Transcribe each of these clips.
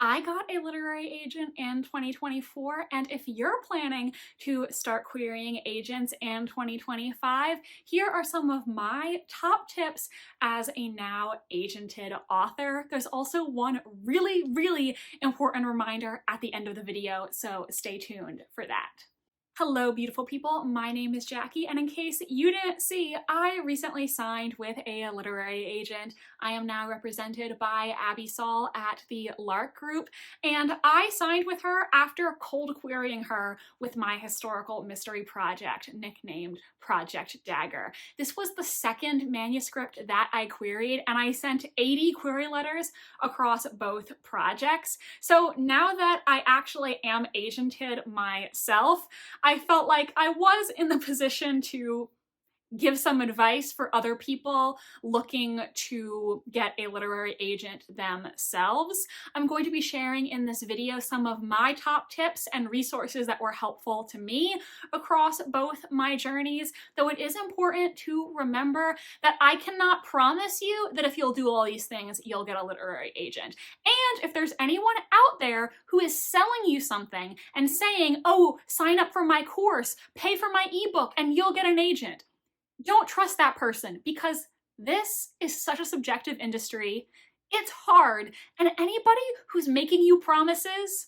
I got a literary agent in 2024, and if you're planning to start querying agents in 2025, here are some of my top tips as a now agented author. There's also one really important reminder at the end of the video, so stay tuned for that. Hello, beautiful people. My name is Jackie, and in case you didn't see, I recently signed with a literary agent. I am now represented by Abby Saul at the Lark Group, and I signed with her after cold querying her with my historical mystery project, nicknamed Project Dagger. This was the second manuscript that I queried, and I sent 80 query letters across both projects. So now that I actually am agented myself, I felt like I was in the position to give some advice for other people looking to get a literary agent themselves. I'm going to be sharing in this video some of my top tips and resources that were helpful to me across both my journeys, though it is important to remember that I cannot promise you that if you'll do all these things, you'll get a literary agent. And if there's anyone out there who is selling you something and saying, oh, sign up for my course, pay for my ebook, and you'll get an agent, don't trust that person, because this is such a subjective industry. It's hard, and anybody who's making you promises,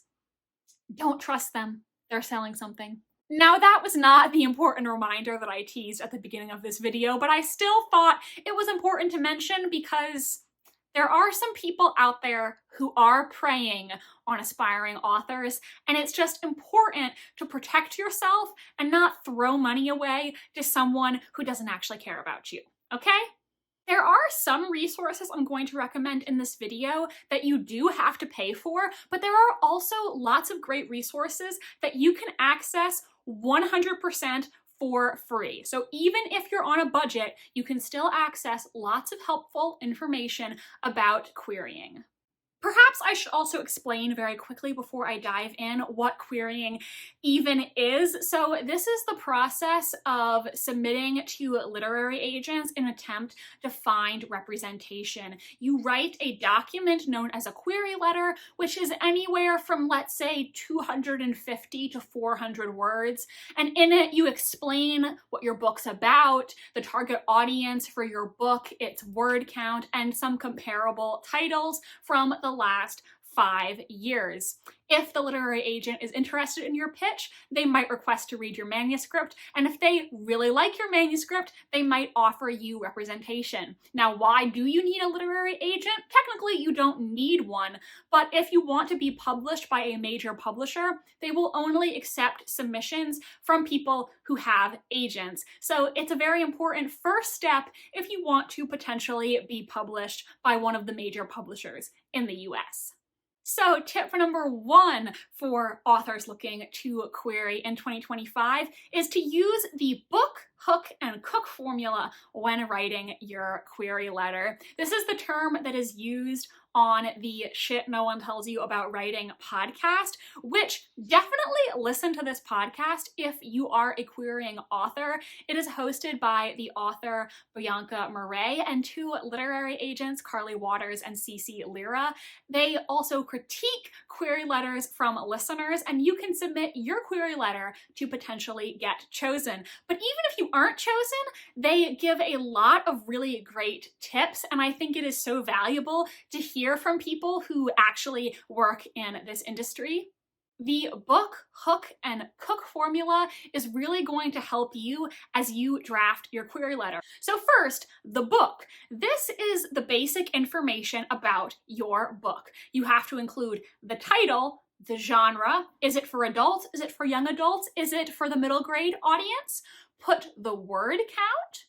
don't trust them. They're selling something. Now, that was not the important reminder that I teased at the beginning of this video, but I still thought it was important to mention because there are some people out there who are preying on aspiring authors, and it's just important to protect yourself and not throw money away to someone who doesn't actually care about you, okay? There are some resources I'm going to recommend in this video that you do have to pay for, but there are also lots of great resources that you can access 100% for free. So even if you're on a budget, you can still access lots of helpful information about querying. Perhaps I should also explain very quickly before I dive in what querying even is. So this is the process of submitting to literary agents in an attempt to find representation. You write a document known as a query letter, which is anywhere from, let's say, 250 to 400 words. And in it, you explain what your book's about, the target audience for your book, its word count, and some comparable titles from the last 5 years. If the literary agent is interested in your pitch, they might request to read your manuscript, and if they really like your manuscript, they might offer you representation. Now, why do you need a literary agent? Technically, you don't need one, but if you want to be published by a major publisher, they will only accept submissions from people who have agents. So it's a very important first step if you want to potentially be published by one of the major publishers in the US. So tip number 1 for authors looking to query in 2025 is to use the book, hook, and cook formula when writing your query letter. This is the term that is used on the Shit No One Tells You About Writing podcast, which definitely listen to this podcast if you are a querying author. It is hosted by the author Bianca Murray and 2 literary agents, Carly Waters and Cece Lira. They also critique query letters from listeners, and you can submit your query letter to potentially get chosen. But even if you aren't chosen, they give a lot of really great tips, and I think it is so valuable to hear from people who actually work in this industry. The book, hook, and cook formula is really going to help you as you draft your query letter. So first, the book. This is the basic information about your book. You have to include the title, the genre. Is it for adults? Is it for young adults? Is it for the middle grade audience? Put the word count.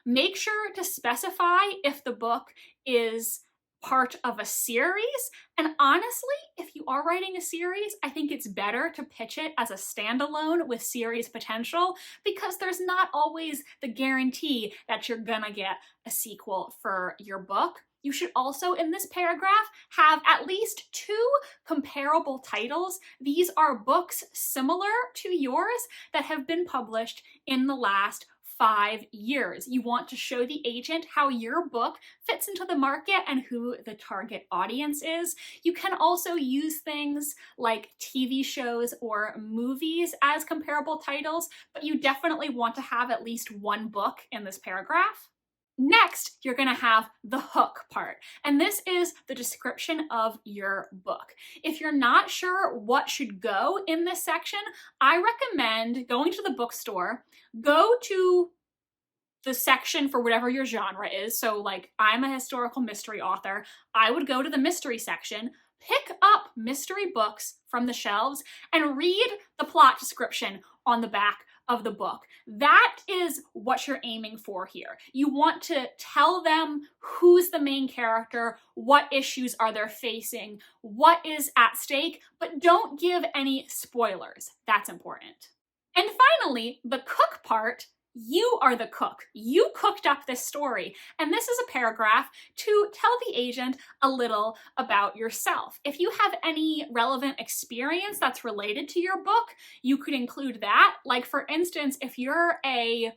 Make sure to specify if the book is part of a series. And honestly, if you are writing a series, I think it's better to pitch it as a standalone with series potential, because there's not always the guarantee that you're gonna get a sequel for your book. You should also, in this paragraph, have at least 2 comparable titles. These are books similar to yours that have been published in the last 5 years. You want to show the agent how your book fits into the market and who the target audience is. You can also use things like TV shows or movies as comparable titles, but you definitely want to have at least one book in this paragraph. Next, you're going to have the hook part, and this is the description of your book. If you're not sure what should go in this section, I recommend going to the bookstore, go to the section for whatever your genre is. So like, I'm a historical mystery author. I would go to the mystery section, pick up mystery books from the shelves, and read the plot description on the back of the book. That is what you're aiming for here. You want to tell them who's the main character, what issues are they facing, what is at stake, but don't give any spoilers. That's important. And finally, the cook part. You are the cook. You cooked up this story. And this is a paragraph to tell the agent a little about yourself. If you have any relevant experience that's related to your book, you could include that. Like, for instance, if you're a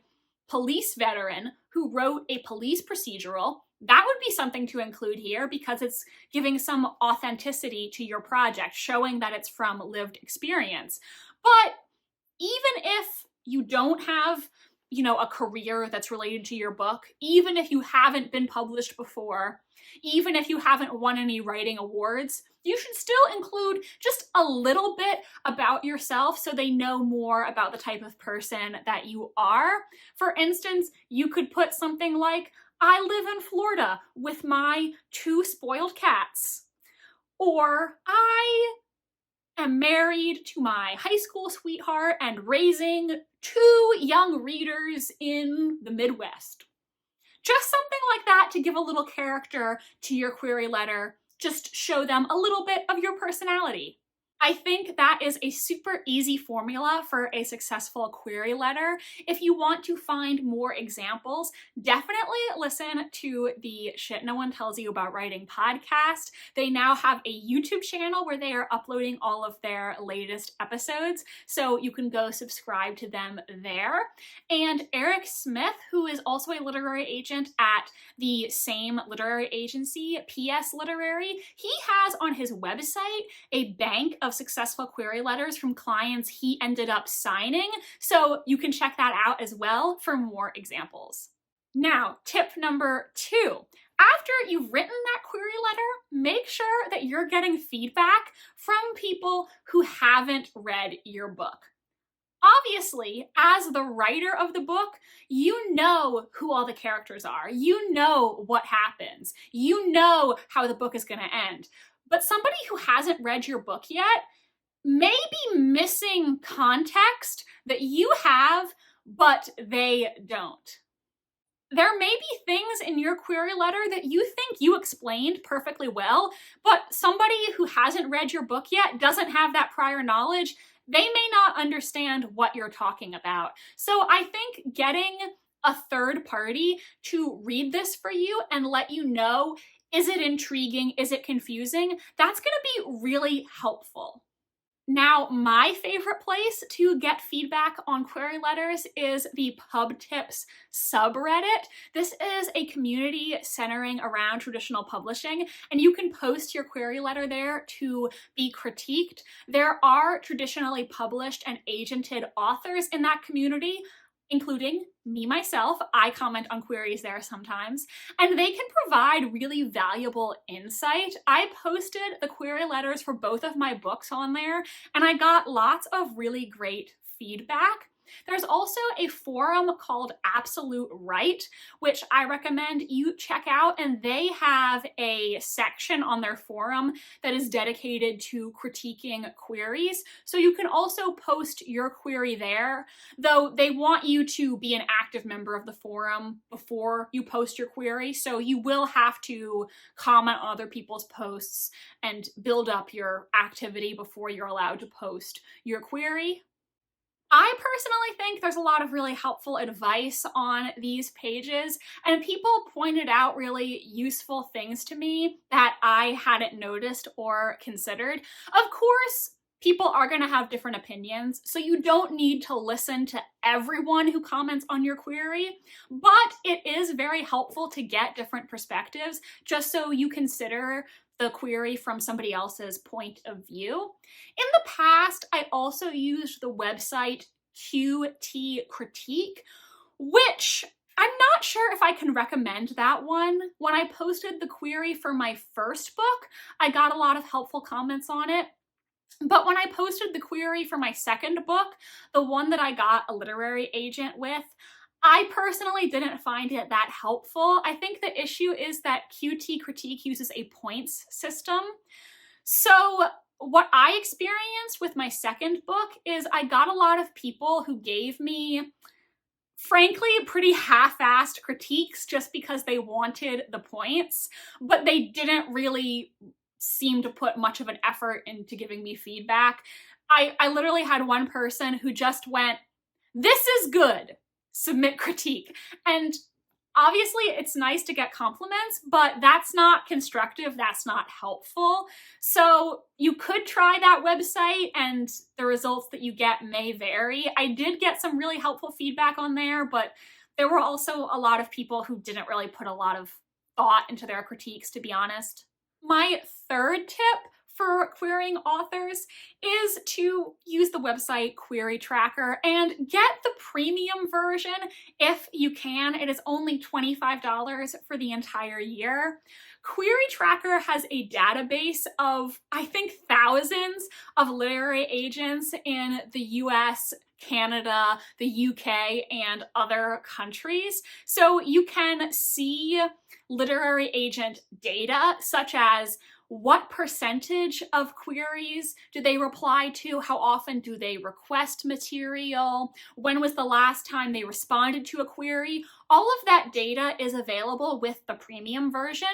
police veteran who wrote a police procedural, that would be something to include here because it's giving some authenticity to your project, showing that it's from lived experience. But even if you don't have a career that's related to your book, even if you haven't been published before, even if you haven't won any writing awards, you should still include just a little bit about yourself so they know more about the type of person that you are. For instance, you could put something like, I live in Florida with my 2 spoiled cats. Or, I am married to my high school sweetheart and raising 2 young readers in the Midwest. Just something like that to give a little character to your query letter. Just show them a little bit of your personality. I think that is a super easy formula for a successful query letter. If you want to find more examples, definitely listen to the Shit No One Tells You About Writing podcast. They now have a YouTube channel where they are uploading all of their latest episodes, so you can go subscribe to them there. And Eric Smith, who is also a literary agent at the same literary agency, PS Literary, he has on his website a bank of successful query letters from clients he ended up signing, so you can check that out as well for more examples. Now, tip number 2. After you've written that query letter, make sure that you're getting feedback from people who haven't read your book. Obviously, as the writer of the book, you know who all the characters are. You know what happens. You know how the book is going to end. But somebody who hasn't read your book yet may be missing context that you have, but they don't. There may be things in your query letter that you think you explained perfectly well, but somebody who hasn't read your book yet doesn't have that prior knowledge. They may not understand what you're talking about. So I think getting a third party to read this for you and let you know, is it intriguing? Is it confusing? That's going to be really helpful. Now, my favorite place to get feedback on query letters is the Pub Tips subreddit. This is a community centering around traditional publishing, and you can post your query letter there to be critiqued. There are traditionally published and agented authors in that community, including me myself. I comment on queries there sometimes, and they can provide really valuable insight. I posted the query letters for both of my books on there, and I got lots of really great feedback. There's also a forum called Absolute Right, which I recommend you check out, and they have a section on their forum that is dedicated to critiquing queries. So you can also post your query there, though they want you to be an active member of the forum before you post your query. So you will have to comment on other people's posts and build up your activity before you're allowed to post your query. I personally think there's a lot of really helpful advice on these pages, and people pointed out really useful things to me that I hadn't noticed or considered. Of course, People are going to have different opinions, so you don't need to listen to everyone who comments on your query, but it is very helpful to get different perspectives just so you consider the query from somebody else's point of view. In the past, I also used the website QT Critique, which I'm not sure if I can recommend that one. When I posted the query for my first book, I got a lot of helpful comments on it. But when I posted the query for my second book, the one that I got a literary agent with, I personally didn't find it that helpful. I think the issue is that QT Critique uses a points system. So what I experienced with my second book is I got a lot of people who gave me, frankly, pretty half-assed critiques just because they wanted the points, but they didn't really seem to put much of an effort into giving me feedback. I literally had one person who just went, "This is good, submit critique." And obviously it's nice to get compliments, but that's not constructive, that's not helpful. So you could try that website and the results that you get may vary. I did get some really helpful feedback on there, but there were also a lot of people who didn't really put a lot of thought into their critiques, to be honest. My third tip for querying authors is to use the website QueryTracker and get the premium version if you can. It is only $25 for the entire year. QueryTracker has a database of, I think, thousands of literary agents in the US, Canada, the UK, and other countries. So you can see literary agent data, such as what percentage of queries do they reply to? How often do they request material? When was the last time they responded to a query? All of that data is available with the premium version,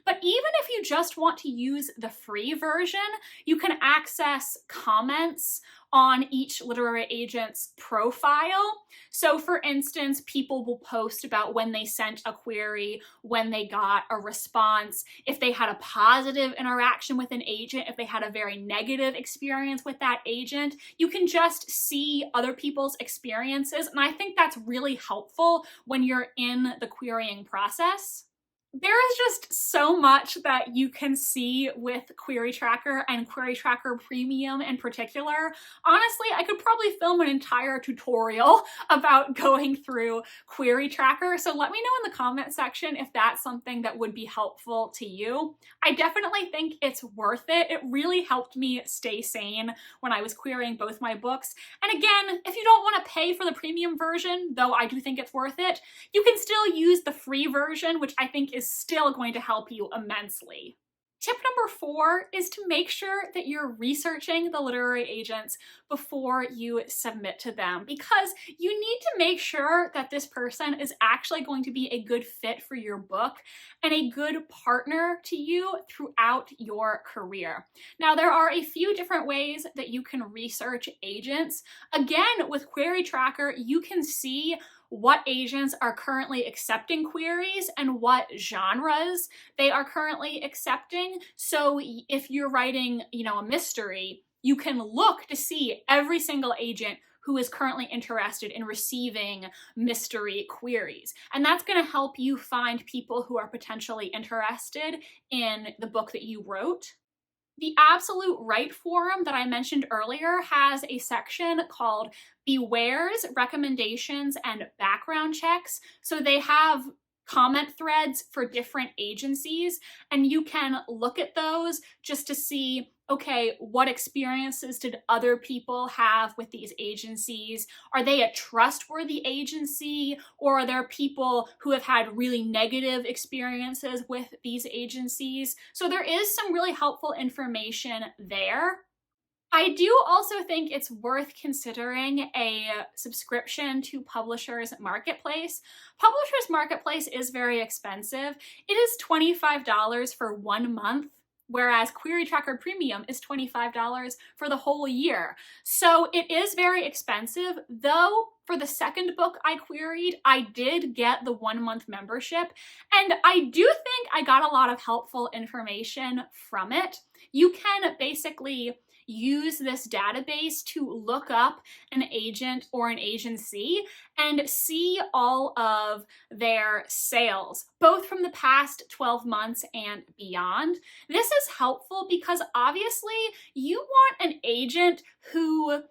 but even if you just want to use the free version, you can access comments on each literary agent's profile. So for instance, people will post about when they sent a query, when they got a response, if they had a positive interaction with an agent, if they had a very negative experience with that agent. You can just see other people's experiences, and I think that's really helpful when you're in the querying process. There is just so much that you can see with QueryTracker and QueryTracker Premium in particular. Honestly, I could probably film an entire tutorial about going through QueryTracker, so let me know in the comment section if that's something that would be helpful to you. I definitely think it's worth it. It really helped me stay sane when I was querying both my books. And again, if you don't want to pay for the premium version, though I do think it's worth it, you can still use the free version, which I think is still going to help you immensely. Tip number 4 is to make sure that you're researching the literary agents before you submit to them, because you need to make sure that this person is actually going to be a good fit for your book and a good partner to you throughout your career. Now, there are a few different ways that you can research agents. Again, with QueryTracker, you can see what agents are currently accepting queries and what genres they are currently accepting. So if you're writing, a mystery, you can look to see every single agent who is currently interested in receiving mystery queries. And that's going to help you find people who are potentially interested in the book that you wrote. The Absolute Right forum that I mentioned earlier has a section called Beware's Recommendations and Background Checks. So they have comment threads for different agencies, and you can look at those just to see, okay, what experiences did other people have with these agencies? Are they a trustworthy agency, or are there people who have had really negative experiences with these agencies? So there is some really helpful information there. I do also think it's worth considering a subscription to Publishers Marketplace. Publishers Marketplace is very expensive. It is $25 for 1 month, whereas QueryTracker Premium is $25 for the whole year. So it is very expensive, though For the second book I queried, I did get the 1-month membership, and I do think I got a lot of helpful information from it. You can basically use this database to look up an agent or an agency and see all of their sales, both from the past 12 months and beyond. This is helpful because obviously you want an agent who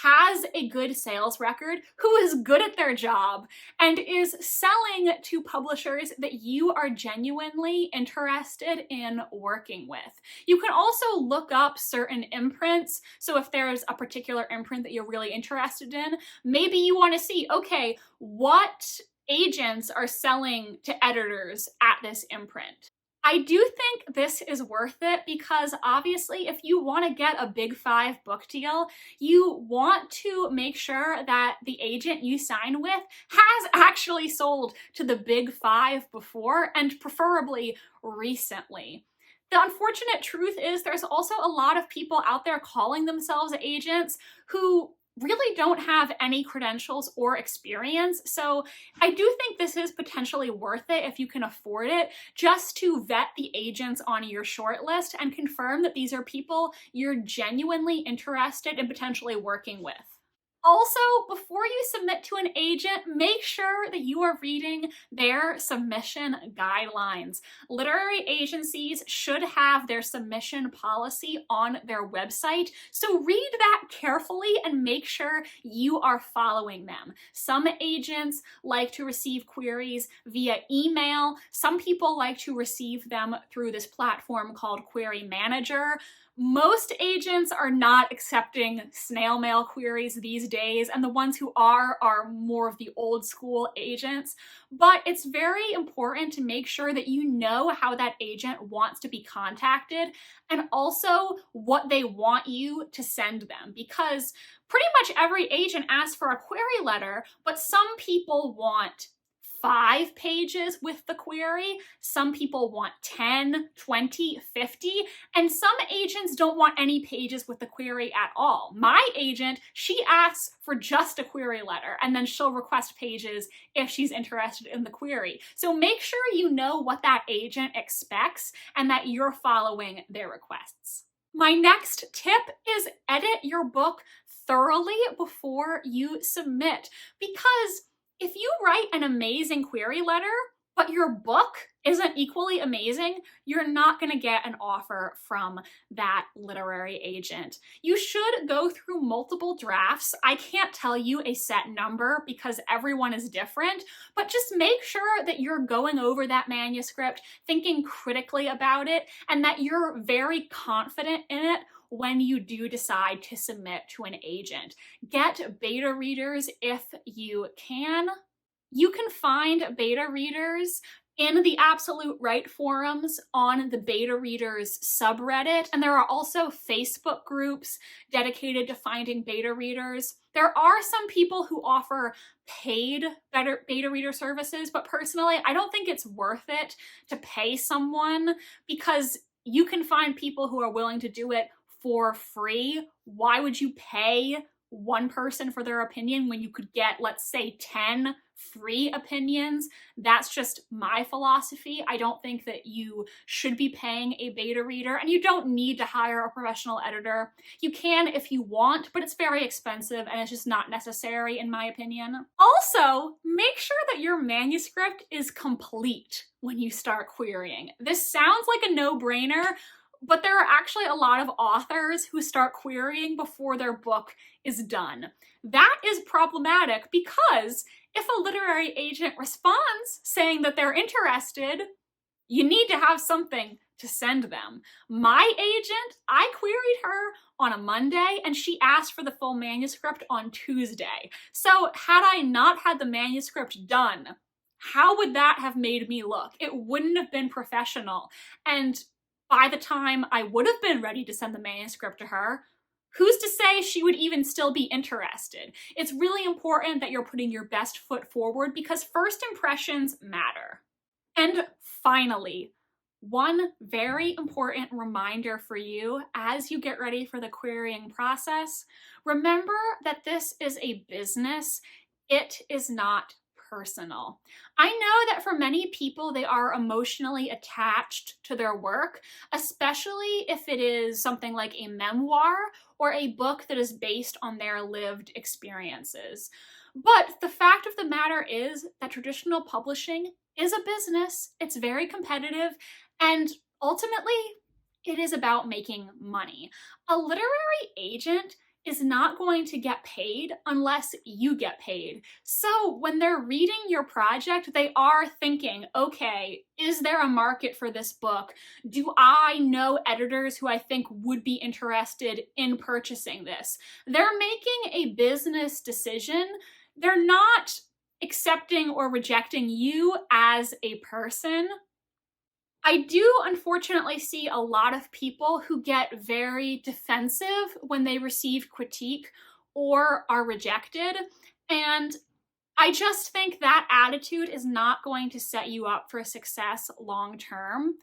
has a good sales record, who is good at their job, and is selling to publishers that you are genuinely interested in working with. You can also look up certain imprints. So if there's a particular imprint that you're really interested in, maybe you want to see, okay, what agents are selling to editors at this imprint? I do think this is worth it because obviously if you want to get a big 5 book deal, you want to make sure that the agent you sign with has actually sold to the big 5 before, and preferably recently. The unfortunate truth is there's also a lot of people out there calling themselves agents who really don't have any credentials or experience. So I do think this is potentially worth it if you can afford it, just to vet the agents on your shortlist and confirm that these are people you're genuinely interested in potentially working with. Also, before you submit to an agent, make sure that you are reading their submission guidelines. Literary agencies should have their submission policy on their website, so read that carefully and make sure you are following them. Some agents like to receive queries via email. Some people like to receive them through this platform called Query Manager. Most agents are not accepting snail mail queries these days, and the ones who are more of the old school agents. But it's very important to make sure that you know how that agent wants to be contacted and also what they want you to send them, because pretty much every agent asks for a query letter, but some people want 5 pages with the query, some people want 10, 20, 50, and some agents don't want any pages with the query at all. My agent, she asks for just a query letter, and then she'll request pages if she's interested in the query. So make sure you know what that agent expects and that you're following their requests. My next tip is edit your book thoroughly before you submit, because if you write an amazing query letter, but your book isn't equally amazing, you're not going to get an offer from that literary agent. You should go through multiple drafts. I can't tell you a set number because everyone is different, but just make sure that you're going over that manuscript, thinking critically about it, and that you're very confident in it when you do decide to submit to an agent. Get beta readers if you can. You can find beta readers in the Absolute Right forums on the beta readers subreddit, and there are also Facebook groups dedicated to finding beta readers. There are some people who offer paid beta reader services, but personally, I don't think it's worth it to pay someone because you can find people who are willing to do it for free. Why would you pay one person for their opinion when you could get, let's say, 10 free opinions? That's just my philosophy. I don't think that you should be paying a beta reader, and you don't need to hire a professional editor. You can if you want, but it's very expensive and it's just not necessary in my opinion. Also, make sure that your manuscript is complete when you start querying. This sounds like a no-brainer, but there are actually a lot of authors who start querying before their book is done. That is problematic because if a literary agent responds saying that they're interested, you need to have something to send them. My agent, I queried her on a Monday and she asked for the full manuscript on Tuesday. So had I not had the manuscript done, how would that have made me look? It wouldn't have been professional. And by the time I would have been ready to send the manuscript to her, who's to say she would even still be interested? It's really important that you're putting your best foot forward because first impressions matter. And finally, one very important reminder for you as you get ready for the querying process, remember that this is a business. It is not personal. I know that for many people, they are emotionally attached to their work, especially if it is something like a memoir or a book that is based on their lived experiences. But the fact of the matter is that traditional publishing is a business, it's very competitive, and ultimately, it is about making money. A literary agent is not going to get paid unless you get paid. So when they're reading your project, they are thinking, okay, is there a market for this book? Do I know editors who I think would be interested in purchasing this? They're making a business decision. They're not accepting or rejecting you as a person. I do unfortunately see a lot of people who get very defensive when they receive critique or are rejected. And I just think that attitude is not going to set you up for success long term.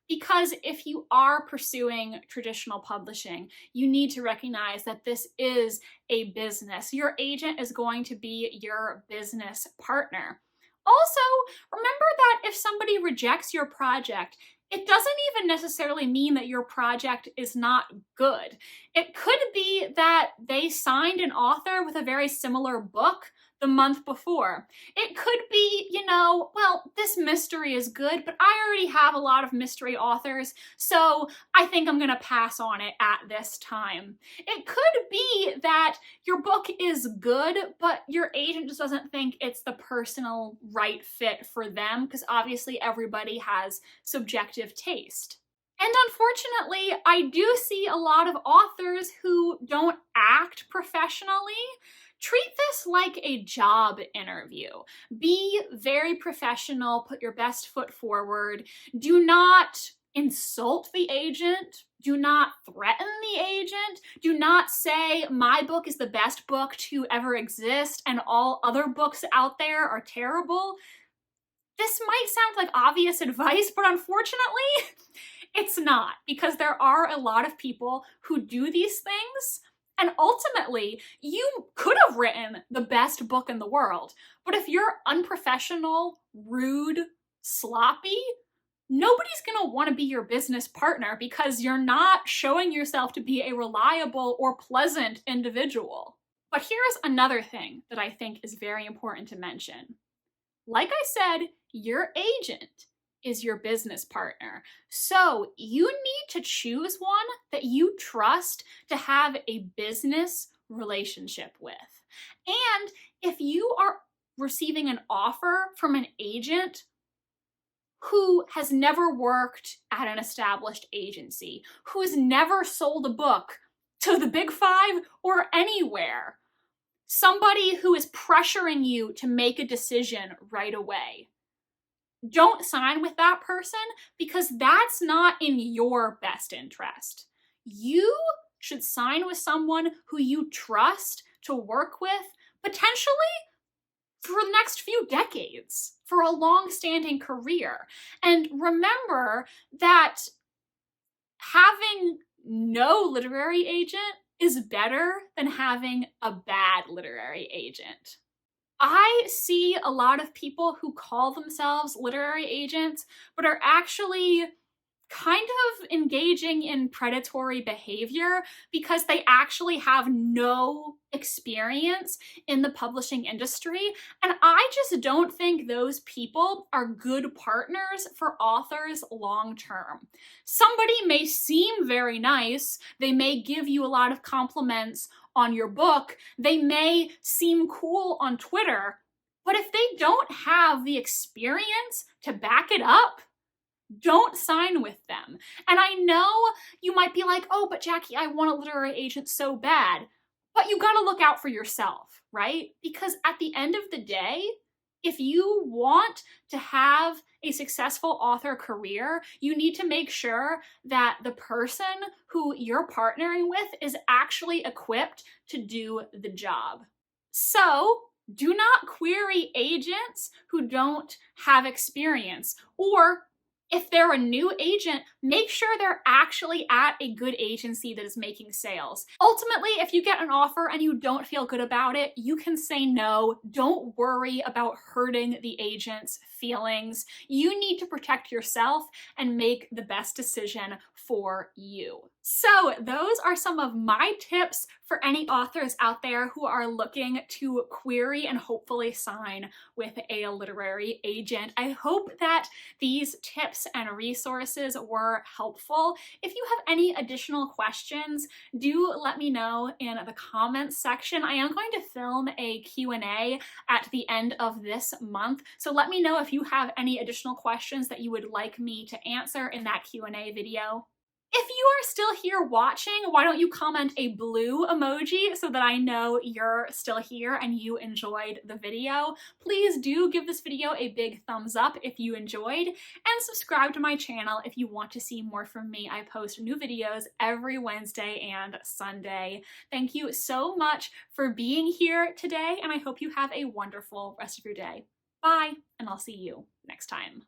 Because if you are pursuing traditional publishing, you need to recognize that this is a business. Your agent is going to be your business partner. Also, remember that if somebody rejects your project, it doesn't even necessarily mean that your project is not good. It could be that they signed an author with a very similar book the month before. It could be, well, this mystery is good, but I already have a lot of mystery authors, so I think I'm gonna pass on it at this time. It could be that your book is good, but your agent just doesn't think it's the personal right fit for them, because obviously everybody has subjective taste. And unfortunately, I do see a lot of authors who don't act professionally. Treat this like a job interview. Be very professional, put your best foot forward. Do not insult the agent. Do not threaten the agent. Do not say, my book is the best book to ever exist and all other books out there are terrible. This might sound like obvious advice, but unfortunately, it's not, because there are a lot of people who do these things. And ultimately, you could have written the best book in the world, but if you're unprofessional, rude, sloppy, nobody's gonna want to be your business partner because you're not showing yourself to be a reliable or pleasant individual. But here's another thing that I think is very important to mention. Like I said, your agent is your business partner. So you need to choose one that you trust to have a business relationship with. And if you are receiving an offer from an agent who has never worked at an established agency, who has never sold a book to the Big Five or anywhere, somebody who is pressuring you to make a decision right away, don't sign with that person, because that's not in your best interest. You should sign with someone who you trust to work with, potentially for the next few decades, for a long-standing career. And remember that having no literary agent is better than having a bad literary agent. I see a lot of people who call themselves literary agents, but are actually kind of engaging in predatory behavior because they actually have no experience in the publishing industry. And I just don't think those people are good partners for authors long term. Somebody may seem very nice, they may give you a lot of compliments on your book, they may seem cool on Twitter, but if they don't have the experience to back it up, don't sign with them. And I know you might be like, oh, but Jackie, I want a literary agent so bad. But you gotta look out for yourself, right? Because at the end of the day, if you want to have a successful author career, you need to make sure that the person who you're partnering with is actually equipped to do the job. So do not query agents who don't have experience, or If they're a new agent, make sure they're actually at a good agency that is making sales. Ultimately, if you get an offer and you don't feel good about it, you can say no. Don't worry about hurting the agent's feelings. You need to protect yourself and make the best decision for you. So those are some of my tips for any authors out there who are looking to query and hopefully sign with a literary agent. I hope that these tips and resources were helpful. If you have any additional questions, do let me know in the comments section. I am going to film a Q&A at the end of this month, so let me know if you have any additional questions that you would like me to answer in that Q&A video. If you are still here watching, why don't you comment a blue emoji so that I know you're still here and you enjoyed the video. Please do give this video a big thumbs up if you enjoyed, and subscribe to my channel if you want to see more from me. I post new videos every Wednesday and Sunday. Thank you so much for being here today, and I hope you have a wonderful rest of your day. Bye, and I'll see you next time.